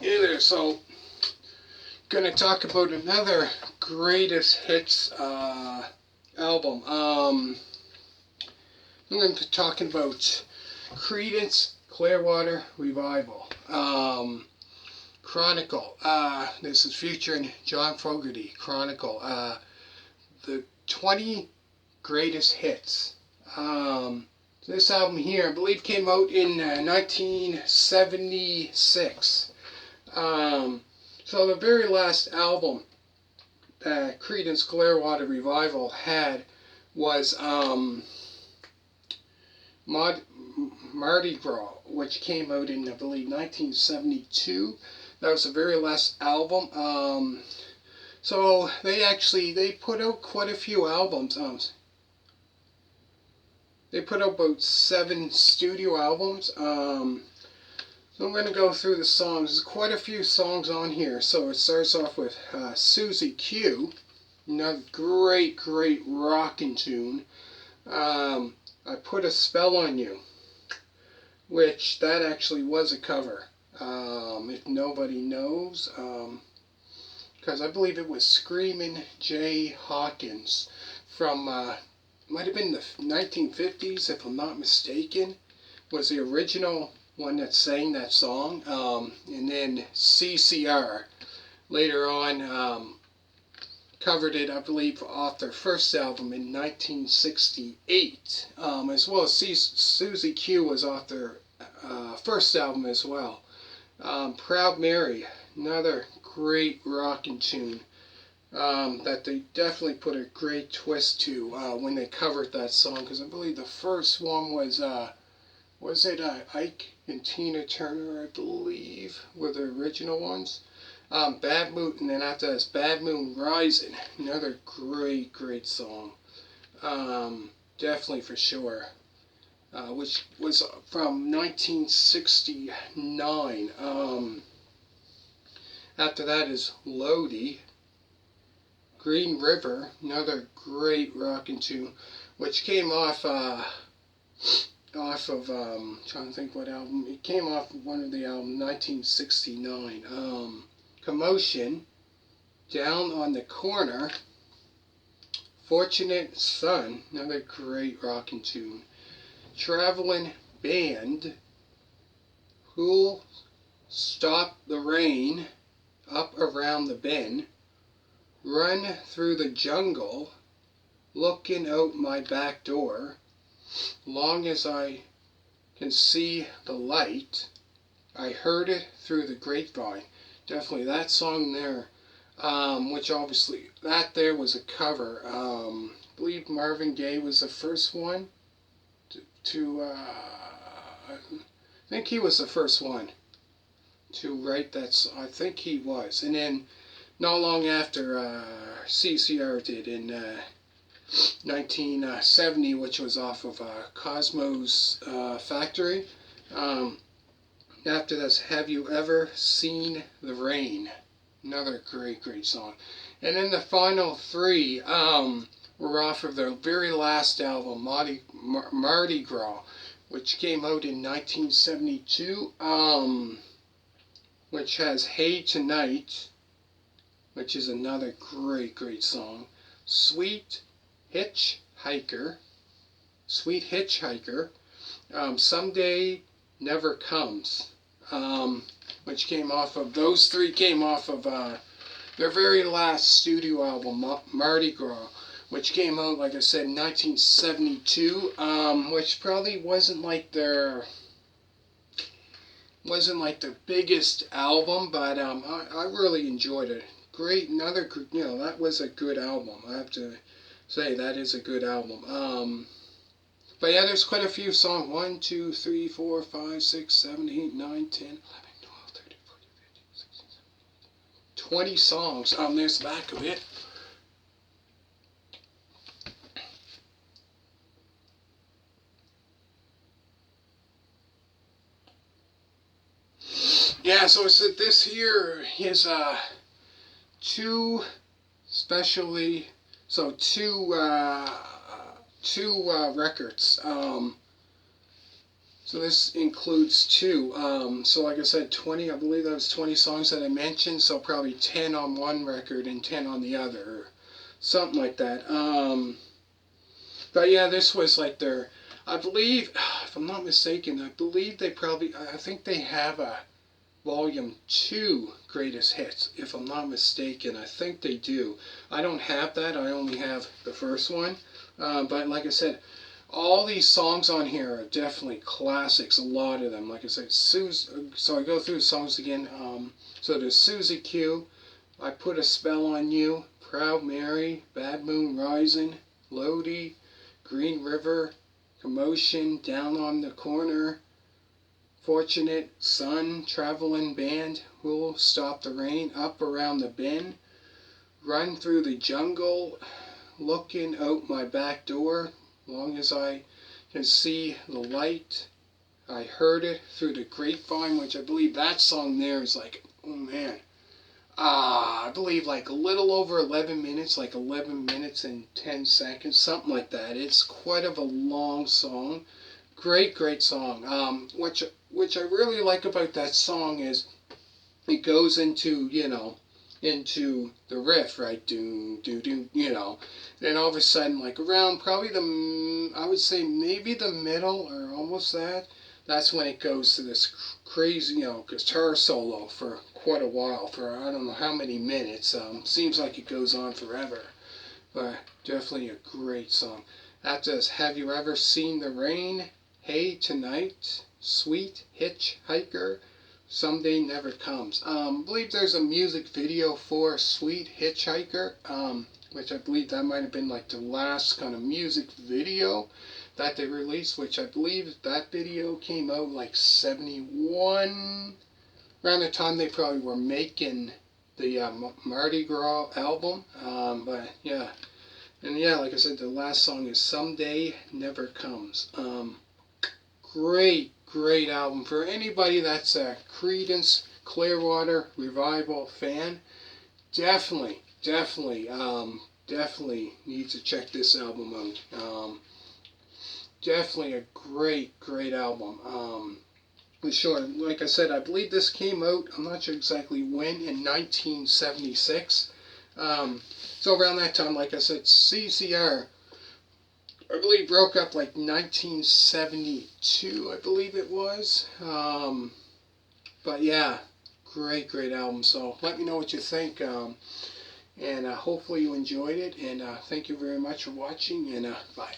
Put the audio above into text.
Hey there, so gonna talk about another greatest hits album. I'm gonna be talking about Creedence Clearwater Revival. Chronicle. This is featuring John Fogerty. Chronicle. The 20 greatest hits. This album here, I believe, came out in 1976. So the very last album that Creedence Clearwater Revival had was Mardi Gras, which came out in, I believe, 1972. That was the very last album. So they put out quite a few albums. They put out about 7 studio albums. So I'm going to go through the songs. There's quite a few songs on here. So it starts off with Suzy Q, another great rockin' tune. I Put a Spell on You, which that actually was a cover. If nobody knows, because I believe it was Screamin' Jay Hawkins from, might have been the 1950s, if I'm not mistaken, was the original one that sang that song, and then CCR later on covered it, I believe, off their first album in 1968, as well as Suzy Q was off their first album as well. Proud Mary, another great rockin' tune that they definitely put a great twist to when they covered that song, because I believe the first one was it Ike and Tina Turner, I believe, were the original ones. Bad Moon, and then after that's Bad Moon Rising, another great song. Definitely for sure. Which was from 1969. After that is Lodi, Green River, another great rockin' tune, which came off of trying to think what album it came off of. One of the albums, 1969. Commotion, Down on the Corner, Fortunate Son, another great rockin' tune. Traveling Band, Who'll Stop the Rain, Up Around the Bend, Run Through the Jungle, Looking Out My Back Door, Long as I Can See the Light, I Heard It Through the Grapevine. Definitely that song there, which obviously that there was a cover. I believe Marvin Gaye was the first one I think he was the first one to write that song. I think he was. And then not long after, CCR did in 1970, which was off of Cosmo's Factory. After this, Have You Ever Seen the Rain? Another great song. And then the final 3 were off of their very last album, Mardi Gras, which came out in 1972, which has Hey Tonight, which is another great song. Sweet Hitchhiker, Someday Never Comes, which came off of, those 3 came off of their very last studio album, Mardi Gras, which came out, like I said, in 1972, which probably wasn't like their biggest album, but I really enjoyed it. Great, another, that was a good album. I have to say that is a good album. But yeah, there's quite a few songs. 1, 2, 3, 4, 5, 6, 7, 8, 9, 10, 11, 12, 13, 14, 15, 16, 17, 20 songs. There's the back of it. Yeah, so it's this here is 2 specially, so 2 records. So this includes two. So like I said, 20, I believe that was 20 songs that I mentioned, so probably 10 on one record and 10 on the other, or something like that. But yeah, this was like their, I believe, if I'm not mistaken, I believe they probably, I think they have a Volume 2 Greatest Hits, if I'm not mistaken. I think they do. I don't have that, I only have the first one. But like I said, all these songs on here are definitely classics, a lot of them. Like I said, so I go through the songs again. So there's Suzy Q, I Put a Spell on You, Proud Mary, Bad Moon Rising, Lodi, Green River, Commotion, Down on the Corner, Fortunate, Sun, Traveling Band, Who'll Stop the Rain, Up Around the Bend, Run Through the Jungle, Looking Out My Back Door, Long as I Can See the Light, I Heard It Through the Grapevine, which I believe that song there is like, oh man, I believe like a little over 11 minutes, like 11 minutes and 10 seconds, something like that. It's quite of a long song. Great, great song. Which I really like about that song is it goes into, into the riff, right? Do, do, do, Then all of a sudden, like around probably I would say maybe the middle or almost that, that's when it goes to this crazy, guitar solo for quite a while, for I don't know how many minutes. Seems like it goes on forever, but definitely a great song. That does Have You Ever Seen the Rain? Hey Tonight, Sweet Hitchhiker, Someday Never Comes. I believe there's a music video for Sweet Hitchhiker, which I believe that might have been like the last kind of music video that they released, which I believe that video came out like 71, around the time they probably were making the Mardi Gras album. But yeah, and yeah, like I said, the last song is Someday Never Comes. Great, great album for anybody that's a Creedence Clearwater Revival fan. Definitely, definitely need to check this album out. Definitely a great, great album. For sure, like I said, I believe this came out, I'm not sure exactly when, in 1976. So around that time, like I said, CCR, I believe, broke up like 1972, I believe it was. But yeah, great, great album. So let me know what you think. And hopefully you enjoyed it. And thank you very much for watching. And bye.